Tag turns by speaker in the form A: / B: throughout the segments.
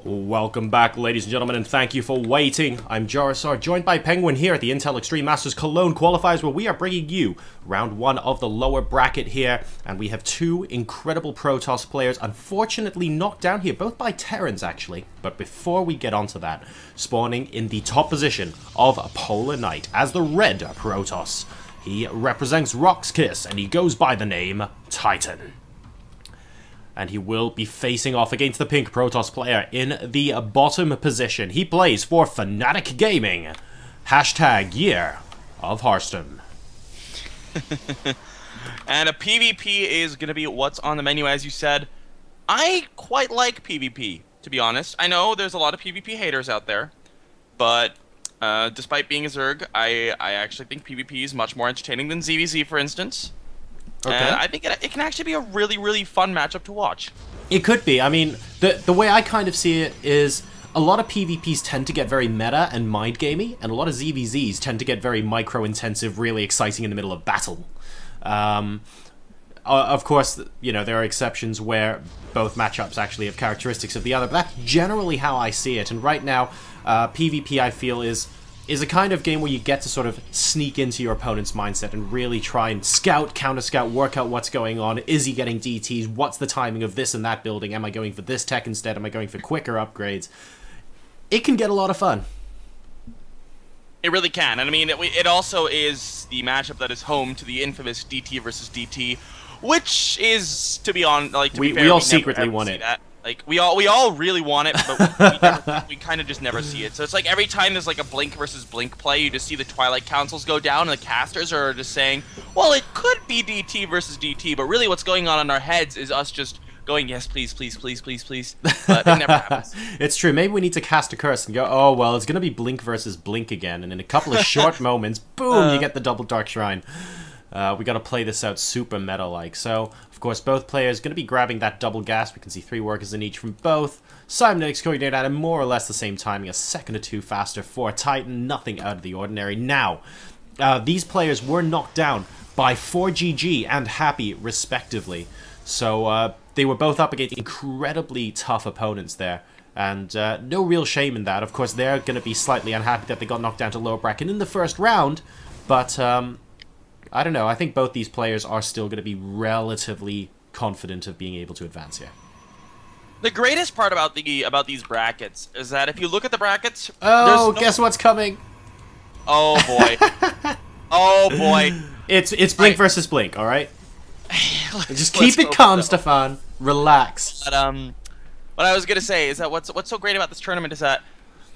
A: Welcome back, ladies and gentlemen, and thank you for waiting. I'm JoRoSaR, joined by Penguin here at the Intel Extreme Masters Cologne Qualifiers, where we are bringing you round one of the lower bracket here, and we have two incredible Protoss players, unfortunately knocked down here, both by Terrans actually. But before we get onto that, spawning in the top position of Polar Knight as the red Protoss. He represents roxkis, and he goes by the name Titan. And he will be facing off against the pink Protoss player in the bottom position. He plays for Fnatic Gaming. Hashtag Year of Harstem.
B: And a PvP is going to be what's on the menu, as you said. I quite like PvP, to be honest. I know there's a lot of PvP haters out there, but despite being a Zerg, I actually think PvP is much more entertaining than ZvZ, for instance. Okay. And I think it can actually be a really, really fun matchup to watch.
A: It could be. I mean, the way I kind of see it is a lot of PvPs tend to get very meta and mind-gamey, and a lot of ZvZs tend to get very micro-intensive, really exciting in the middle of battle. Of course, you know, there are exceptions where both matchups actually have characteristics of the other, but that's generally how I see it. And right now, PvP, I feel, is a kind of game where you get to sort of sneak into your opponent's mindset and really try and scout, counter-scout, work out what's going on. Is he getting DTs? What's the timing of this and that building? Am I going for this tech instead? Am I going for quicker upgrades? It can get a lot of fun.
B: It really can. And I mean, it also is the matchup that is home to the infamous DT versus DT, which is, to be honest, like, to be fair,
A: we all secretly want it.
B: That. Like, we all really want it, but we kind of just never see it. So it's like every time there's like a Blink versus Blink play, you just see the Twilight Councils go down, and the casters are just saying, well, it could be DT versus DT, but really what's going on in our heads is us just going, yes, please, please, please, please, please. But it never happens. It's
A: true. Maybe we need to cast a curse and go, oh, well, it's going to be Blink versus Blink again, and in a couple of short moments, boom, you get the double Dark Shrine. We got to play this out super meta-like. So, of course, both players going to be grabbing that double gas. We can see 3 workers in each from both. Cybernetics coordinate at more or less the same timing, a second or two faster for Titan. Nothing out of the ordinary. Now, these players were knocked down by 4GG and Happy, respectively. So, they were both up against incredibly tough opponents there. And no real shame in that. Of course, they're going to be slightly unhappy that they got knocked down to lower bracket in the first round. But I don't know. I think both these players are still going to be relatively confident of being able to advance here.
B: The greatest part about these brackets is that if you look at the brackets,
A: guess what's coming?
B: Oh boy! Oh boy!
A: It's Blink versus Blink. All right. Just keep it calm, Stefan. Relax.
B: But what I was gonna say is that what's so great about this tournament is that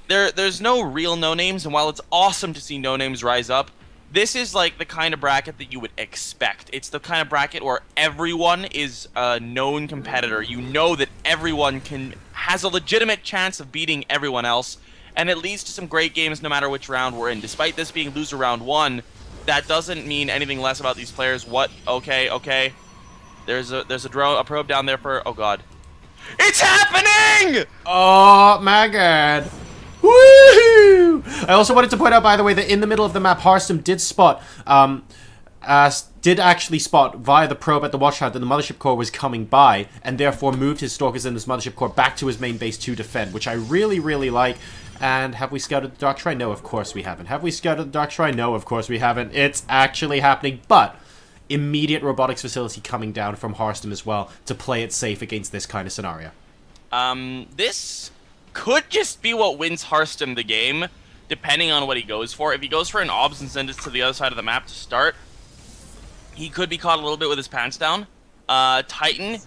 B: there's no real no names, and while it's awesome to see no names rise up, this is like the kind of bracket that you would expect. It's the kind of bracket where everyone is a known competitor. You know that everyone has a legitimate chance of beating everyone else, and it leads to some great games no matter which round we're in. Despite this being loser round 1, that doesn't mean anything less about these players. What? Okay. There's a probe down there for. Oh god, it's happening!
A: Oh my god. Woohoo! I also wanted to point out, by the way, that in the middle of the map, Harstem did actually spot via the probe at the watchtower that the mothership core was coming by, and therefore moved his stalkers in his mothership core back to his main base to defend, which I really, really like. And have we scouted the Dark Shrine? No, of course we haven't. Have we scouted the Dark Shrine? No, of course we haven't. It's actually happening, but immediate robotics facility coming down from Harstem as well to play it safe against this kind of scenario.
B: This could just be what wins Harstem the game, depending on what he goes for. If he goes for an obs and sends it to the other side of the map to start, he could be caught a little bit with his pants down. Titan,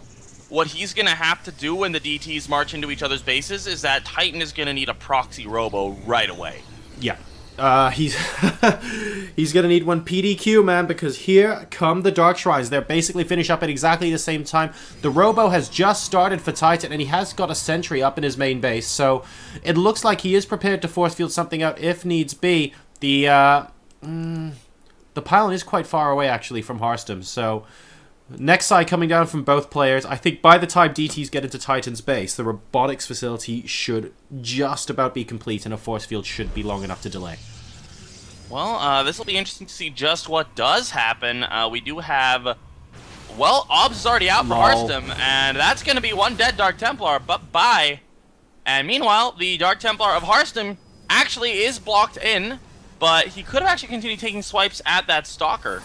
B: what he's going to have to do when the DTs march into each other's bases is that Titan is going to need a proxy robo right away.
A: Yeah. He's gonna need one PDQ, man, because here come the Dark Shrines. They're basically finished up at exactly the same time. The Robo has just started for Titan, and he has got a sentry up in his main base, so it looks like he is prepared to force field something out if needs be. The pylon is quite far away, actually, from Harstem, so next side coming down from both players. I think by the time DTs get into Titan's base, the robotics facility should just about be complete, and a force field should be long enough to delay.
B: Well, this will be interesting to see just what does happen. We do have Well, Obs is already out for Harstem, and that's going to be one dead Dark Templar, but bye. And meanwhile, the Dark Templar of Harstem actually is blocked in, but he could have actually continued taking swipes at that Stalker.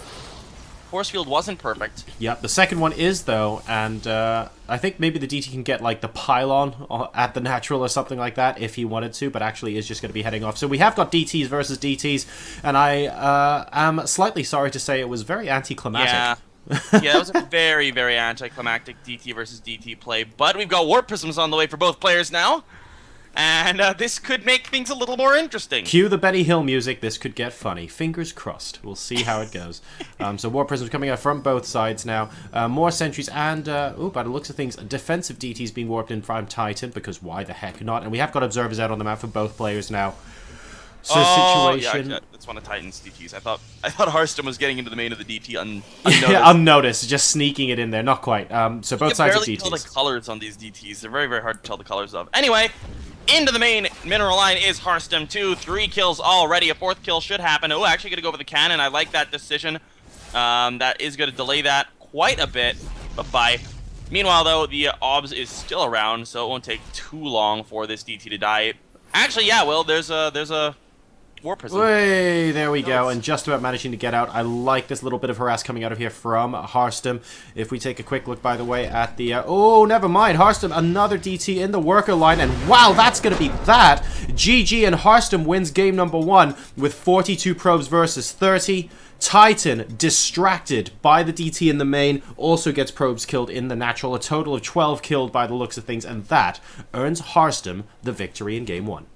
B: Force field wasn't perfect.
A: Yep, the second one is, though, and I think maybe the DT can get, like, the pylon at the natural or something like that if he wanted to, but actually is just going to be heading off. So we have got DTs versus DTs, and I am slightly sorry to say it was very anticlimactic.
B: Yeah. Yeah, that was a very, very anticlimactic DT versus DT play, but we've got Warp Prisms on the way for both players now. And this could make things a little more interesting.
A: Cue the Benny Hill music. This could get funny. Fingers crossed. We'll see how it goes. So War Prisms coming out from both sides now. More sentries and, by the looks of things, defensive DTs being warped in from Titan, because why the heck not? And we have got observers out on the map for both players now. So situation...
B: Yeah, that's one of Titan's DTs. I thought Harstem was getting into the main of the DT unnoticed.
A: Yeah, unnoticed, just sneaking it in there. Not quite. So both sides of DTs.
B: You can barely tell the colors on these DTs. They're very, very hard to tell the colors of. Anyway... Into the main mineral line is Harstem 2. 3 kills already. A 4th kill should happen. Oh, actually going to go for the cannon. I like that decision. That is going to delay that quite a bit. But bye. Meanwhile, though, the OBS is still around, so it won't take too long for this DT to die. Actually, yeah, well, there's a War Prism.
A: Way, there we go, and just about managing to get out. I like this little bit of harass coming out of here from Harstem. If we take a quick look, by the way, at the... oh, never mind. Harstem, another DT in the worker line, and wow, that's going to be that. GG, and Harstem wins game number 1 with 42 probes versus 30. Titan, distracted by the DT in the main, also gets probes killed in the natural. A total of 12 killed by the looks of things, and that earns Harstem the victory in game 1.